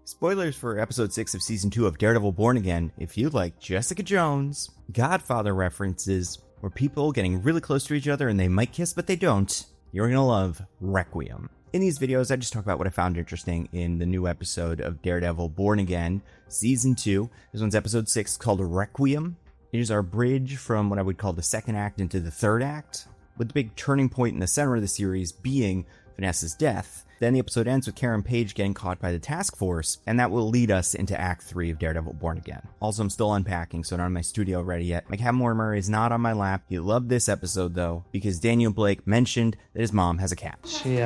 Spoilers for episode 6 of season 2 of Daredevil Born Again if you like Jessica Jones, Godfather references, or people getting really close to each other and they might kiss but they don't. You're gonna love Requiem. In these videos, I just talk about what I found interesting in the new episode of Daredevil Born Again, season 2. This one's episode 6 called Requiem. It is our bridge from what I would call the second act into the third act, with the big turning point in the center of the series being Vanessa's death. Then the episode ends with Karen Page getting caught by the task force, and that will lead us into Act 3 of Daredevil Born Again. Also, I'm still unpacking, so not in my studio ready yet. My cat Mortimer is not on my lap. He loved this episode, though, because Daniel Blake mentioned that his mom has a cat. She,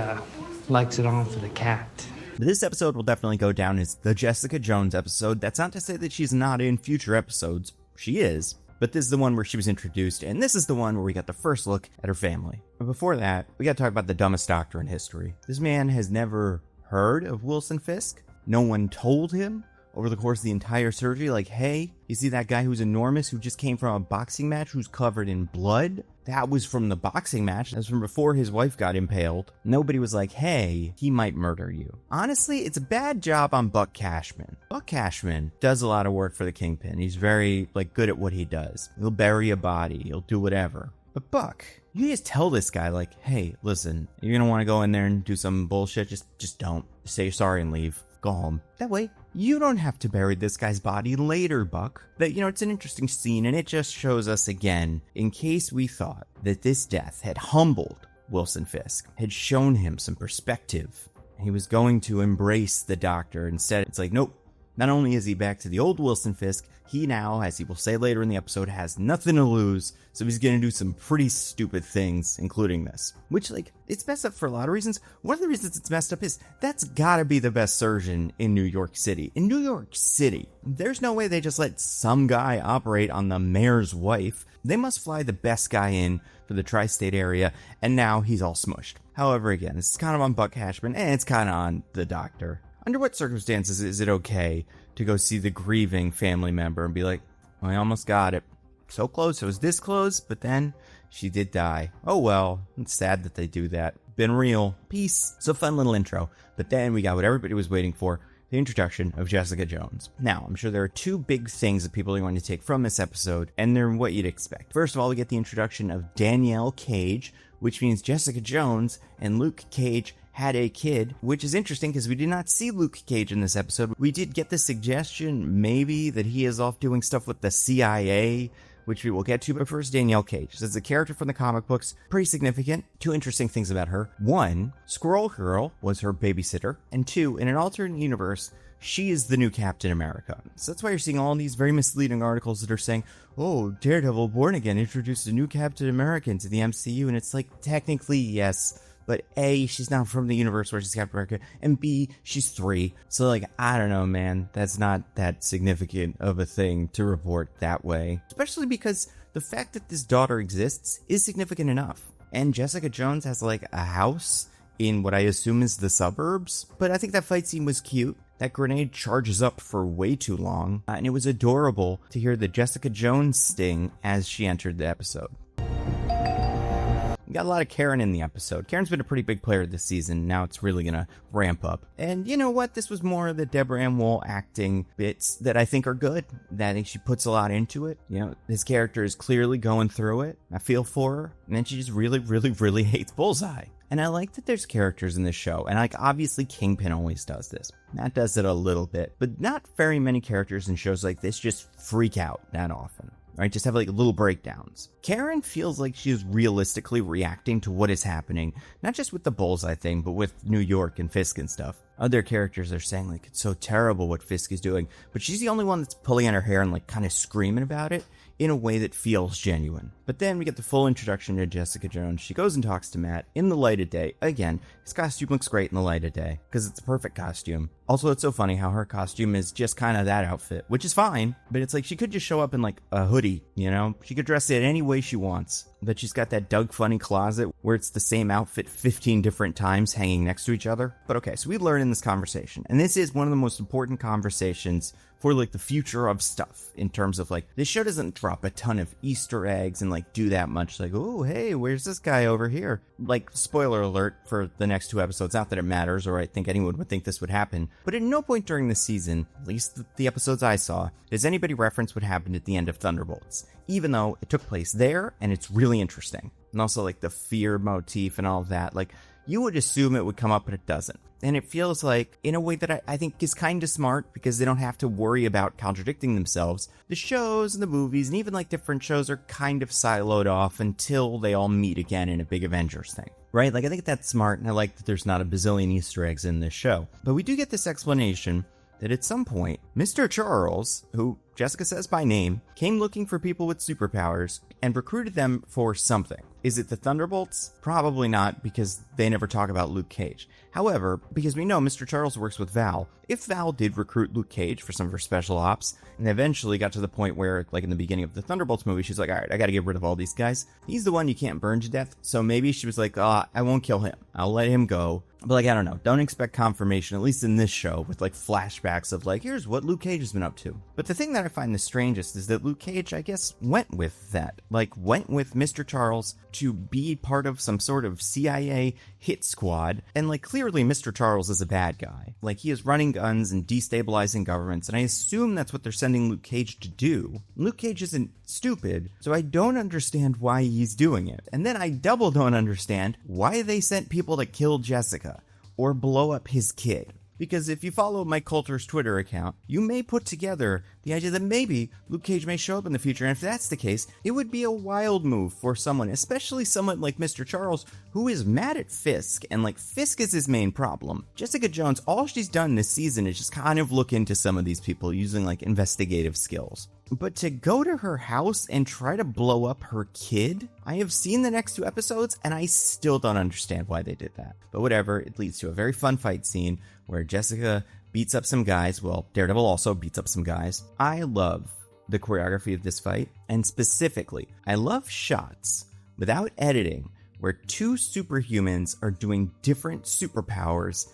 likes it on for the cat. This episode will definitely go down as the Jessica Jones episode. That's not to say that she's not in future episodes. She is. But this is the one where she was introduced, and this is the one where we got the first look at her family. But before that, we gotta talk about the dumbest doctor in history. This man has never heard of Wilson Fisk. No one told him over the course of the entire surgery, like, hey, you see that guy who's enormous who just came from a boxing match who's covered in blood? That was from the boxing match. That was from before his wife got impaled. Nobody was like, hey, he might murder you. Honestly, it's a bad job on Buck Cashman. Buck Cashman does a lot of work for the Kingpin. He's very, good at what he does. He'll bury a body. He'll do whatever. But Buck, you just tell this guy, hey, listen, you're gonna want to go in there and do some bullshit. Just don't. Say you're sorry and leave. Go home. That way, you don't have to bury this guy's body later, Buck. That, it's an interesting scene, and it just shows us again, in case we thought that this death had humbled Wilson Fisk, had shown him some perspective, he was going to embrace the doctor. Instead, it's like, nope. Not only is he back to the old Wilson Fisk, he now, as he will say later in the episode, has nothing to lose, so he's gonna do some pretty stupid things, including this. Which, it's messed up for a lot of reasons. One of the reasons it's messed up is that's gotta be the best surgeon in New York City. In New York City, there's no way they just let some guy operate on the mayor's wife. They must fly the best guy in for the tri-state area, and now he's all smushed. However, again, it's kind of on Buck Cashman, and it's kind of on the doctor. Under what circumstances is it okay to go see the grieving family member and be like, I almost got it. So close. It was this close, but then she did die. Oh well, it's sad that they do that. Been real. Peace. So fun little intro. But then we got what everybody was waiting for, the introduction of Jessica Jones. Now, I'm sure there are two big things that people are going to take from this episode, and they're what you'd expect. First of all, we get the introduction of Danielle Cage, which means Jessica Jones and Luke Cage had a kid, which is interesting because we did not see Luke Cage in this episode. We did get the suggestion maybe that he is off doing stuff with the CIA, which we will get to, but first, Danielle Cage. This is a character from the comic books, pretty significant. Two interesting things about her. One, Squirrel Girl was her babysitter, and two, in an alternate universe, she is the new Captain America. So that's why you're seeing all these very misleading articles that are saying, oh, Daredevil Born Again introduced a new Captain America into the MCU, and it's like, technically, yes, but A, she's not from the universe where she's Captain America, and B, she's 3. So, I don't know, man. That's not that significant of a thing to report that way. Especially because the fact that this daughter exists is significant enough. And Jessica Jones has, a house in what I assume is the suburbs. But I think that fight scene was cute. That grenade charges up for way too long. And it was adorable to hear the Jessica Jones sting as she entered the episode. We got a lot of Karen in the episode. Karen's been a pretty big player this season. Now it's really going to ramp up. And you know what? This was more of the Deborah Ann Woll acting bits that I think are good. That I think she puts a lot into it. His character is clearly going through it. I feel for her. And then she just really, really, really hates Bullseye. And I like that there's characters in this show. And obviously Kingpin always does this. Matt does it a little bit. But not very many characters in shows like this just freak out that often. Right, just have little breakdowns. Karen feels like she is realistically reacting to what is happening, not just with the Bullseye thing, but with New York and Fisk and stuff. Other characters are saying it's so terrible what Fisk is doing, but she's the only one that's pulling at her hair and kind of screaming about it in a way that feels genuine. But then we get the full introduction to Jessica Jones. She goes and talks to Matt in the light of day. Again, his costume looks great in the light of day because it's a perfect costume. Also, it's so funny how her costume is just kind of that outfit, which is fine, but it's she could just show up in a hoodie, She could dress it any way she wants. But she's got that Doug Funny closet where it's the same outfit 15 different times hanging next to each other. But okay, so we learn in having this conversation, and this is one of the most important conversations for like the future of stuff, in terms of like, this show doesn't drop a ton of Easter eggs and like do that much like, oh hey, where's this guy over here, like, spoiler alert for the next 2 episodes, not that it matters, or I think anyone would think this would happen, but at no point during the season, at least the episodes I saw, does anybody reference what happened at the end of Thunderbolts, even though it took place there and it's really interesting. And also like the fear motif and all of that, like, you would assume it would come up, but it doesn't. And it feels like, in a way that I think is kind of smart, because they don't have to worry about contradicting themselves. The shows and the movies and even like different shows are kind of siloed off until they all meet again in a big Avengers thing, right? Like, I think that's smart, and I like that there's not a bazillion Easter eggs in this show. But we do get this explanation that at some point, Mr. Charles, who Jessica says by name, came looking for people with superpowers and recruited them for something. Is it the Thunderbolts? Probably not, because they never talk about Luke Cage. However, because we know Mr. Charles works with Val, if Val did recruit Luke Cage for some of her special ops, and eventually got to the point where, like in the beginning of the Thunderbolts movie, she's like, alright, I gotta get rid of all these guys. He's the one you can't burn to death, so maybe she was like, I won't kill him. I'll let him go. But like, I don't know, don't expect confirmation, at least in this show, with like flashbacks of like, here's what Luke Cage has been up to. But the thing that I find the strangest is that Luke Cage, I guess, went with that. Like, went with Mr. Charles to be part of some sort of CIA hit squad. And like, clearly Mr. Charles is a bad guy. Like, he is running guns and destabilizing governments, and I assume that's what they're sending Luke Cage to do. Luke Cage isn't stupid, so I don't understand why he's doing it. And then I double don't understand why they sent people to kill Jessica or blow up his kid. Because if you follow Mike Coulter's Twitter account, you may put together the idea that maybe Luke Cage may show up in the future, and if that's the case, it would be a wild move for someone, especially someone like Mr. Charles, who is mad at Fisk, and like, Fisk is his main problem. Jessica Jones, all she's done this season is just kind of look into some of these people using like investigative skills. But to go to her house and try to blow up her kid? I have seen the next 2 episodes, and I still don't understand why they did that. But whatever, it leads to a very fun fight scene where Jessica beats up some guys. Well, Daredevil also beats up some guys. I love the choreography of this fight, and specifically, I love shots without editing where 2 superhumans are doing different superpowers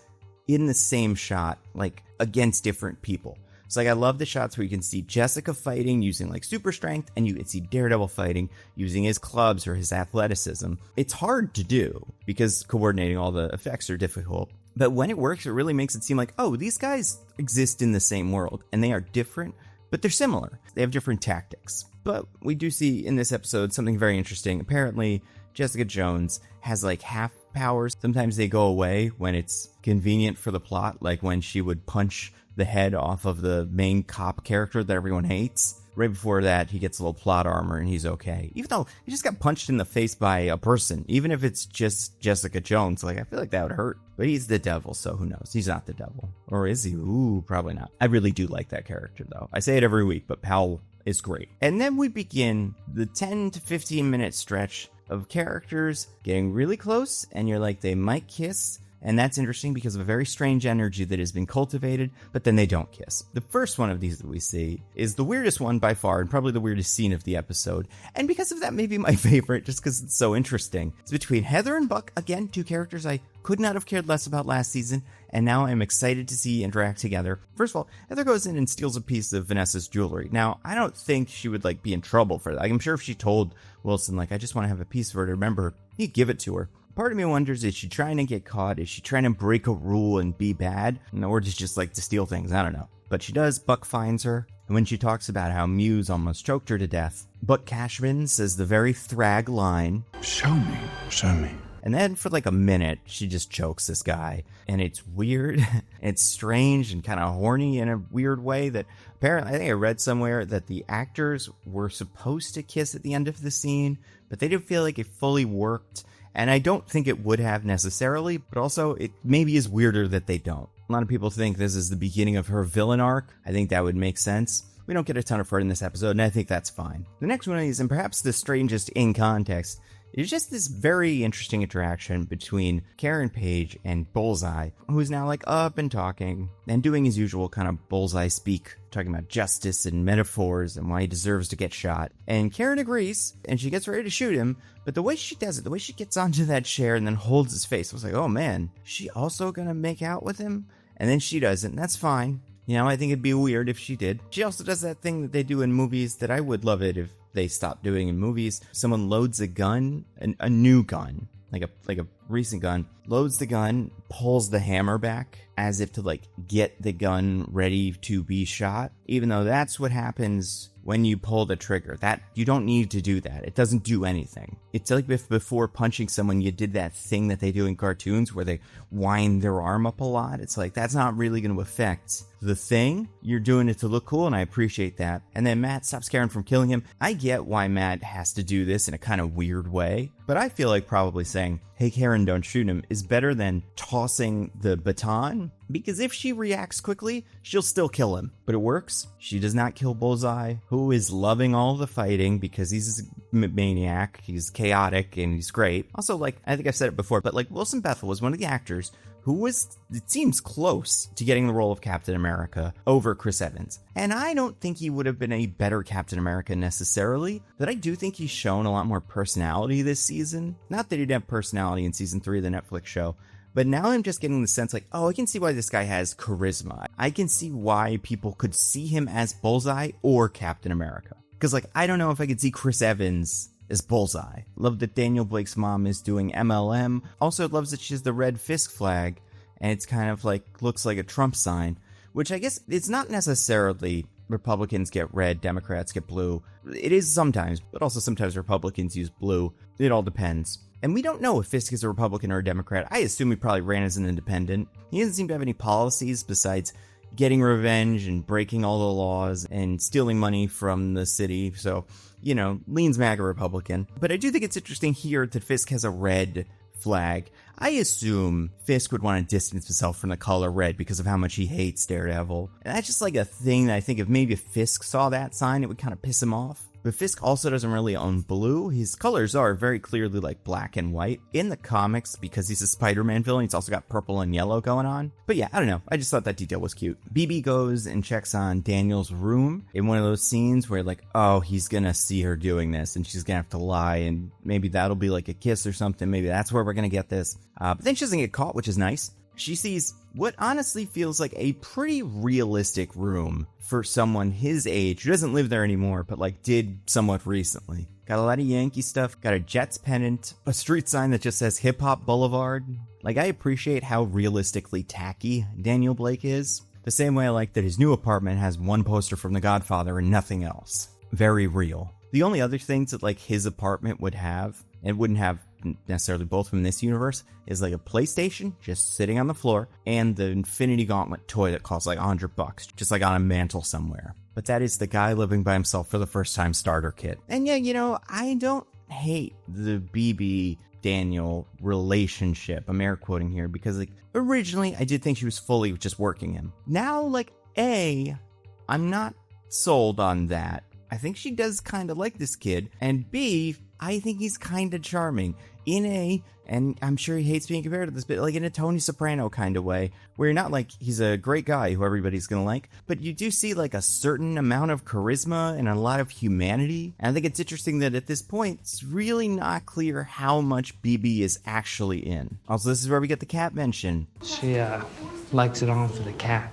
in the same shot, like against different people. So like, I love the shots where you can see Jessica fighting using like super strength, and you can see Daredevil fighting using his clubs or his athleticism. It's hard to do because coordinating all the effects are difficult. But when it works, it really makes it seem like, oh, these guys exist in the same world, and they are different, but they're similar. They have different tactics. But we do see in this episode something very interesting. Apparently, Jessica Jones has like half powers. Sometimes they go away when it's convenient for the plot, like when she would punch the head off of the main cop character that everyone hates. Right before that, he gets a little plot armor and he's okay. Even though he just got punched in the face by a person, even if it's just Jessica Jones, like, I feel like that would hurt. But he's the devil, so who knows? He's not the devil. Or is he? Ooh, probably not. I really do like that character, though. I say it every week, but Powell is great. And then we begin the 10 to 15 minute stretch of characters getting really close, and you're like, they might kiss. And that's interesting because of a very strange energy that has been cultivated, but then they don't kiss. The first one of these that we see is the weirdest one by far, and probably the weirdest scene of the episode. And because of that, maybe my favorite, just because it's so interesting. It's between Heather and Buck, again, 2 characters I could not have cared less about last season, and now I'm excited to see interact together. First of all, Heather goes in and steals a piece of Vanessa's jewelry. Now, I don't think she would, like, be in trouble for that. Like, I'm sure if she told Wilson, like, I just want to have a piece of her to remember, he'd give it to her. Part of me wonders, is she trying to get caught? Is she trying to break a rule and be bad? Or just like to steal things? I don't know. But she does. Buck finds her. And when she talks about how Muse almost choked her to death, Buck Cashman says the very Thrag line, "Show me, show me." And then for like a minute, she just chokes this guy. And it's weird. It's strange and kind of horny in a weird way that apparently, I think I read somewhere that the actors were supposed to kiss at the end of the scene, but they didn't feel like it fully worked. And I don't think it would have necessarily, but also it maybe is weirder that they don't. A lot of people think this is the beginning of her villain arc. I think that would make sense. We don't get a ton of her in this episode, and I think that's fine. The next one is, and perhaps the strangest in context, is just this very interesting interaction between Karen Page and Bullseye, who's now like up and talking and doing his usual kind of Bullseye speak, talking about justice and metaphors and why he deserves to get shot. And Karen agrees, and she gets ready to shoot him, but the way she does it, the way she gets onto that chair and then holds his face, I was like, oh man, is she also gonna make out with him? and then she doesn't. That's fine. You know, I think it'd be weird if she did. She also does that thing that they do in movies that I would love it if they stopped doing in movies. Someone loads a gun, a new gun, like a recent gun, loads the gun, pulls the hammer back as if to like get the gun ready to be shot, even though that's what happens when you pull the trigger. That you don't need to do that. It doesn't do anything. It's like if before punching someone you did that thing that they do in cartoons where they wind their arm up a lot. It's like that's not really going to affect the thing. You're doing it to look cool, and I appreciate that. And then Matt stops Karen from killing him. I get why Matt has to do this in a kind of weird way, but I feel like probably saying, hey Karen, don't shoot him, is better than tossing the baton, because if she reacts quickly, she'll still kill him. But it works. She does not kill Bullseye, who is loving all the fighting because he's a maniac, he's chaotic, and he's great. Also, like, I think I've said it before, but like Wilson Bethel was one of the actors who was, it seems, close to getting the role of Captain America over Chris Evans. And I don't think he would have been a better Captain America necessarily, but I do think he's shown a lot more personality this season. Not that he didn't have personality in season 3 of the Netflix show, but now I'm just getting the sense like, oh, I can see why this guy has charisma. I can see why people could see him as Bullseye or Captain America. Because, like, I don't know if I could see Chris Evans as Bullseye. Love that Daniel Blake's mom is doing MLM. Also loves that she has the red Fisk flag, and it's kind of like, looks like a Trump sign, which I guess it's not necessarily Republicans get red, Democrats get blue. It is sometimes, but also sometimes Republicans use blue. It all depends. And we don't know if Fisk is a Republican or a Democrat. I assume he probably ran as an independent. He doesn't seem to have any policies besides getting revenge and breaking all the laws and stealing money from the city. So, you know, leans MAGA Republican. But I do think it's interesting here that Fisk has a red flag. I assume Fisk would want to distance himself from the color red because of how much he hates Daredevil. And that's just like a thing that I think if maybe if Fisk saw that sign, it would kind of piss him off. But Fisk also doesn't really own blue. His colors are very clearly like black and white. In the comics, because he's a Spider-Man villain, he's also got purple and yellow going on. But yeah, I don't know. I just thought that detail was cute. BB goes and checks on Daniel's room in one of those scenes where like, oh, he's gonna see her doing this and she's gonna have to lie and maybe that'll be like a kiss or something. Maybe that's where we're gonna get this. But then she doesn't get caught, which is nice. She sees what honestly feels like a pretty realistic room for someone his age who doesn't live there anymore, but like did somewhat recently. Got a lot of Yankee stuff, got a Jets pennant, a street sign that just says Hip Hop Boulevard. Like, I appreciate how realistically tacky Daniel Blake is. The same way I like that his new apartment has one poster from The Godfather and nothing else. Very real. The only other things that like his apartment would have, and wouldn't have necessarily both from this universe, is like a PlayStation just sitting on the floor and the Infinity Gauntlet toy that costs like $100, just like on a mantle somewhere. But that is the guy living by himself for the first time starter kit. And yeah, you know, I don't hate the BB Daniel relationship. I'm air quoting here because like originally I did think she was fully just working him. Now, like, I'm not sold on that. I think she does kind of like this kid, and B, I think he's kind of charming and I'm sure he hates being compared to this, but like in a Tony Soprano kind of way, where you're not like, he's a great guy who everybody's gonna like, but you do see like a certain amount of charisma and a lot of humanity. And I think it's interesting that at this point, it's really not clear how much BB is actually in. Also, this is where we get the cat mention. She, likes it on for the cat.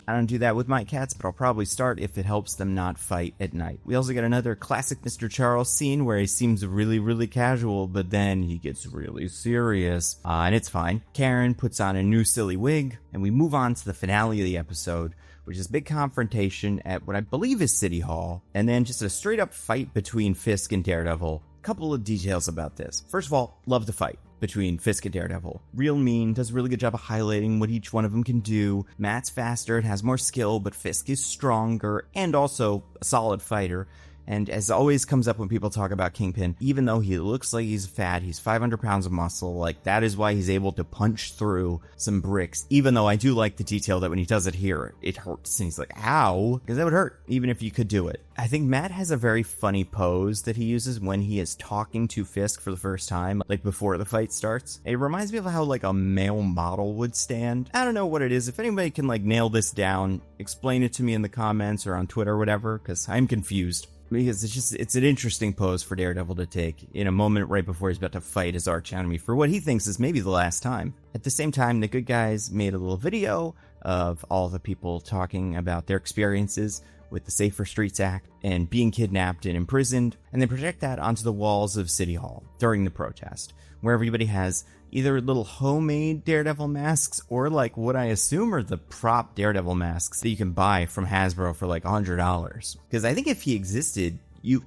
I don't do that with my cats, but I'll probably start if it helps them not fight at night. We also get another classic Mr. Charles scene where he seems really, really casual, but then he gets really serious. And it's fine. Karen puts on a new silly wig, and we move on to the finale of the episode, which is a big confrontation at what I believe is City Hall, and then just a straight up fight between Fisk and Daredevil. Couple of details about this. First of all, love the fight between Fisk and Daredevil. Real mean, does a really good job of highlighting what each one of them can do. Matt's faster and has more skill, but Fisk is stronger and also a solid fighter. And as always comes up when people talk about Kingpin, even though he looks like he's fat, he's 500 pounds of muscle, like that is why he's able to punch through some bricks, even though I do like the detail that when he does it here, it hurts. And he's like, ow, because that would hurt, even if you could do it. I think Matt has a very funny pose that he uses when he is talking to Fisk for the first time, like before the fight starts. It reminds me of how like a male model would stand. I don't know what it is. If anybody can like nail this down, explain it to me in the comments or on Twitter or whatever, because I'm confused. because it's an interesting pose for Daredevil to take in a moment right before he's about to fight his arch enemy for what he thinks is maybe the last time. At the same time, the good guys made a little video of all the people talking about their experiences with the Safer Streets Act and being kidnapped and imprisoned, and they project that onto the walls of City Hall during the protest, where everybody has either little homemade Daredevil masks or like what I assume are the prop Daredevil masks that you can buy from Hasbro for like $100. Because I think if he existed,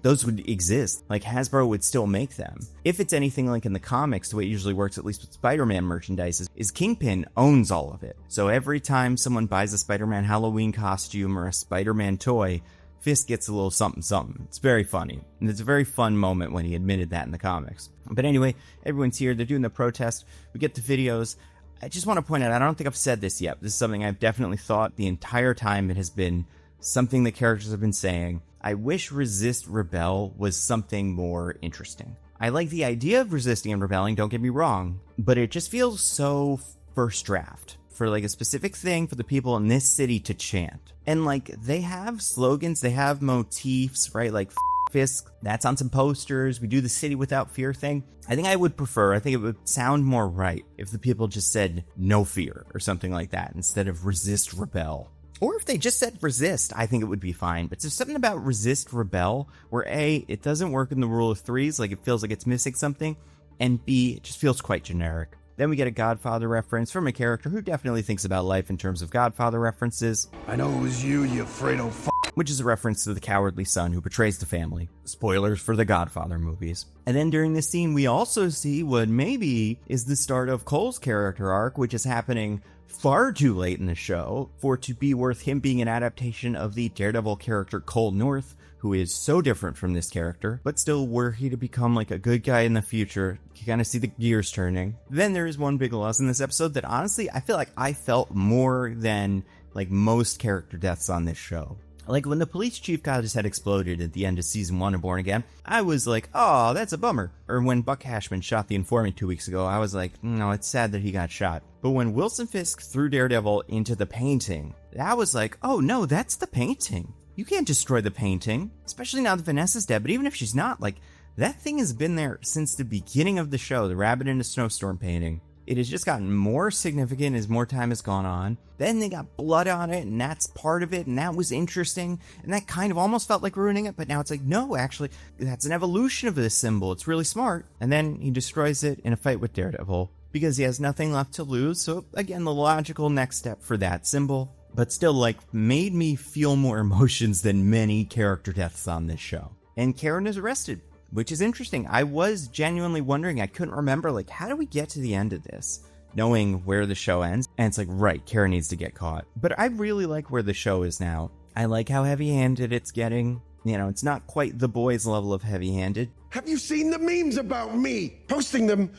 those would exist. Like Hasbro would still make them. If it's anything like in the comics, the way it usually works, at least with Spider-Man merchandise, is Kingpin owns all of it. So every time someone buys a Spider-Man Halloween costume or a Spider-Man toy, Fisk gets a little something something. It's very funny. And it's a very fun moment when he admitted that in the comics. But anyway, everyone's here. They're doing the protest. We get the videos. I just want to point out, I don't think I've said this yet. This is something I've definitely thought the entire time. It has been something the characters have been saying. I wish Resist Rebel was something more interesting. I like the idea of resisting and rebelling, don't get me wrong, but it just feels so first draft for like a specific thing for the people in this city to chant. And like they have slogans, they have motifs, right? Like Fisk, that's on some posters. We do the city without fear thing. I think it would sound more right if the people just said no fear or something like that instead of resist, rebel. Or if they just said resist, I think it would be fine. But there's something about resist, rebel, where A, it doesn't work in the rule of threes, like it feels like it's missing something, and B, it just feels quite generic. Then we get a Godfather reference from a character who definitely thinks about life in terms of Godfather references. I know it was you afraid of which is a reference to the cowardly son who betrays the family. Spoilers for the Godfather movies. And then during this scene, we also see what maybe is the start of Cole's character arc, which is happening far too late in the show for it to be worth him being an adaptation of the Daredevil character Cole North, who is so different from this character, but still were he to become like a good guy in the future, you kind of see the gears turning. Then there is one big loss in this episode that honestly, I feel like I felt more than like most character deaths on this show. Like when the police chief got his head exploded at the end of season 1 of Born Again, I was like, oh, that's a bummer. Or when Buck Hashman shot the informant 2 weeks ago, I was like, no, it's sad that he got shot. But when Wilson Fisk threw Daredevil into the painting, I was like, oh no, that's the painting. You can't destroy the painting, especially now that Vanessa's dead. But even if she's not, like, that thing has been there since the beginning of the show, the Rabbit in a Snowstorm painting. It has just gotten more significant as more time has gone on. Then they got blood on it, and that's part of it, and that was interesting. And that kind of almost felt like ruining it, but now it's like, no, actually, that's an evolution of this symbol. It's really smart. And then he destroys it in a fight with Daredevil because he has nothing left to lose. So, again, the logical next step for that symbol. But still, like, made me feel more emotions than many character deaths on this show. And Karen is arrested, which is interesting. I was genuinely wondering, I couldn't remember, like, how do we get to the end of this? Knowing where the show ends. And it's like, right, Karen needs to get caught. But I really like where the show is now. I like how heavy-handed it's getting. You know, it's not quite the boys' level of heavy-handed. Have you seen the memes about me? Posting them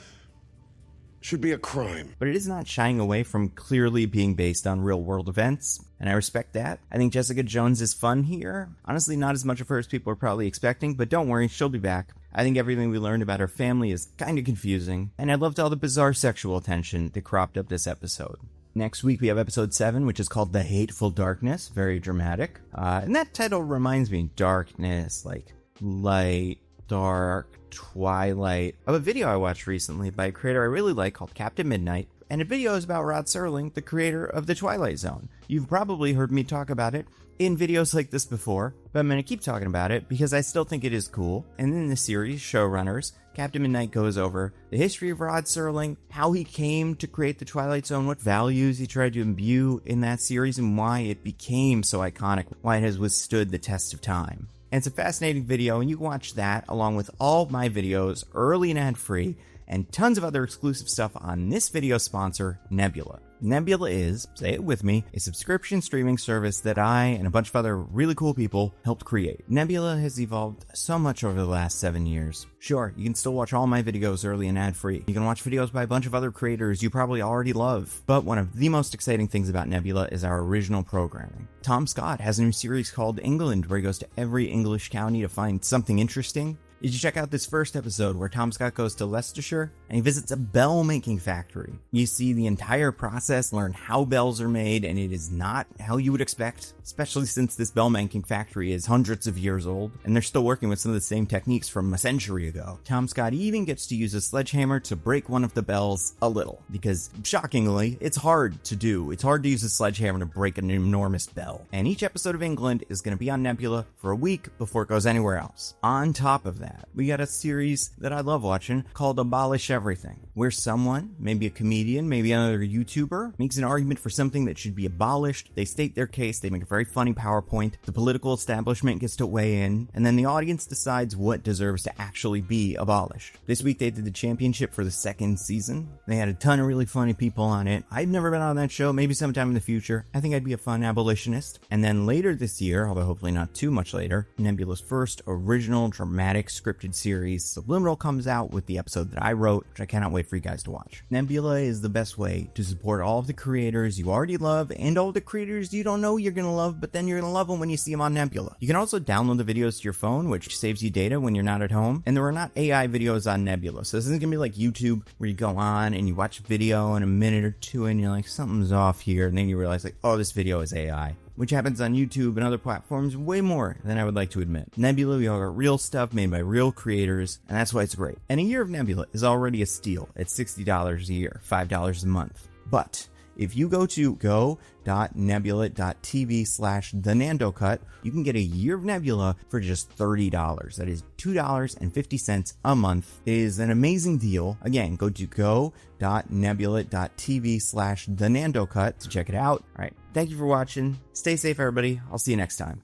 should be a crime. But it is not shying away from clearly being based on real-world events, and I respect that. I think Jessica Jones is fun here. Honestly, not as much of her as people are probably expecting, but don't worry, she'll be back. I think everything we learned about her family is kind of confusing, and I loved all the bizarre sexual tension that cropped up this episode. Next week we have episode 7, which is called The Hateful Darkness, very dramatic. And that title reminds me, darkness, like light, dark, Twilight, of a video I watched recently by a creator I really like called Captain Midnight, and a video is about Rod Serling, the creator of the Twilight Zone. You've probably heard me talk about it in videos like this before, but I'm going to keep talking about it because I still think it is cool. And in the series, Showrunners, Captain Midnight goes over the history of Rod Serling, how he came to create the Twilight Zone, what values he tried to imbue in that series, and why it became so iconic, why it has withstood the test of time. And it's a fascinating video, and you can watch that along with all my videos early and ad-free, and tons of other exclusive stuff on this video sponsor, Nebula. Nebula is, say it with me, a subscription streaming service that I and a bunch of other really cool people helped create. Nebula has evolved so much over the last 7 years. Sure, you can still watch all my videos early and ad-free. You can watch videos by a bunch of other creators you probably already love. But one of the most exciting things about Nebula is our original programming. Tom Scott has a new series called England, where he goes to every English county to find something interesting. is you check out this first episode where Tom Scott goes to Leicestershire and he visits a bell making factory. You see the entire process, learn how bells are made, and it is not how you would expect, especially since this bell making factory is hundreds of years old and they're still working with some of the same techniques from a century ago. Tom Scott even gets to use a sledgehammer to break one of the bells a little, because shockingly, it's hard to do. It's hard to use a sledgehammer to break an enormous bell. And each episode of England is going to be on Nebula for a week before it goes anywhere else. On top of that, we got a series that I love watching called Abolish Everything, where someone, maybe a comedian, maybe another YouTuber, makes an argument for something that should be abolished. They state their case, they make a very funny PowerPoint, the political establishment gets to weigh in, and then the audience decides what deserves to actually be abolished. This week they did the championship for the second season. They had a ton of really funny people on it. I've never been on that show, maybe sometime in the future. I think I'd be a fun abolitionist. And then later this year, although hopefully not too much later, Nebula's first original dramatic scripted series, Subliminal, comes out with the episode that I wrote, which I cannot wait for you guys to watch. Nebula is the best way to support all of the creators you already love and all the creators you don't know you're gonna love, but then you're gonna love them when you see them on Nebula. You can also download the videos to your phone, which saves you data when you're not at home, and there are not AI videos on Nebula, so this isn't gonna be like YouTube where you go on and you watch a video in a minute or two and you're like, something's off here, and then you realize like, oh, this video is AI. Which happens on YouTube and other platforms way more than I would like to admit. Nebula, we all got real stuff made by real creators, and that's why it's great. And a year of Nebula is already a steal at $60 a year, $5 a month. But if you go to go.nebula.tv/thenandocut, you can get a year of Nebula for just $30. That is $2.50 a month. It is an amazing deal. Again, go to go.nebula.tv/thenandocut to check it out. All right. Thank you for watching. Stay safe, everybody. I'll see you next time.